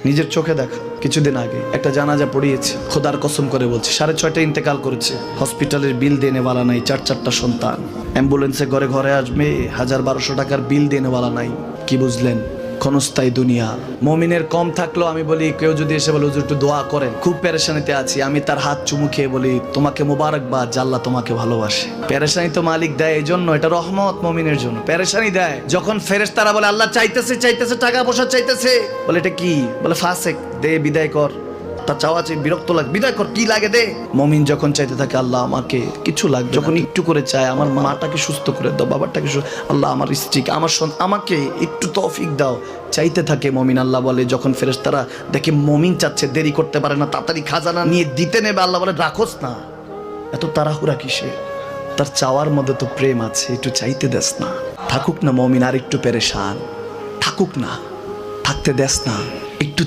নিজের চোখে দেখা কিছুদিন আগে একটা জানাজা পড়িয়েছে, খোদার কসম করে বলছে 6:30 ইন্তেকাল করেছে। হসপিটালের বিল দেনেওয়ালা নাই, 4 সন্তান, অ্যাম্বুলেন্সে ঘরে ঘরে আসবে, 1000-1200 টাকার বিল দেনেওয়ালা নাই। কি বুঝলেন? ক্ষণস্থায়ী দুনিয়া। মুমিনের কম থাকলেও আমি বলি, কেউ যদি এসে বলে হুজুর একটু দোয়া করেন, খুব পেরেশানিতে আছি, আমি তার হাত চুমু খেয়ে বলি তোমাকে মোবারকবাদ, আল্লাহ তোমাকে ভালোবাসে। পেরেশানি তো মালিক দেয়, এই জন্য এটা রহমত মুমিনের জন্য। পেরেশানি দেয় যখন ফেরেশতারা বলে আল্লাহ চাইতেছে টাকা পয়সা চাইতেছে, বলে এটা কি? বলে ফাসেক, দে বিদায় কর। তার চাওয়া চাই, বিরক্ত লাগে, বিদায় কর, কি লাগে দে। মুমিন যখন চাইতে থাকে আল্লাহ আমাকে কিছু লাগবে, যখন একটু করে চায় আমার মাটাকে সুস্থ করে দাও, বাবাটাকে আল্লাহ আমার স্ত্রীকে, আমার আমাকে একটু তৌফিক দাও, চাইতে থাকে মুমিন। আল্লাহ বলে যখন ফেরেশতারা দেখে মুমিন চাচ্ছে, দেরি করতে পারে না, তাড়াতাড়ি খাজানা নিয়ে দিতে নেবে, আল্লাহ বলে রাখোস না, এত তাড়াহুড়া কিসে? তার চাওয়ার মধ্যে তো প্রেম আছে, একটু চাইতে দেস না। থাকুক না মুমিন আর একটু পেরেশান, থাকুক না, থাকতে দেস না, একটু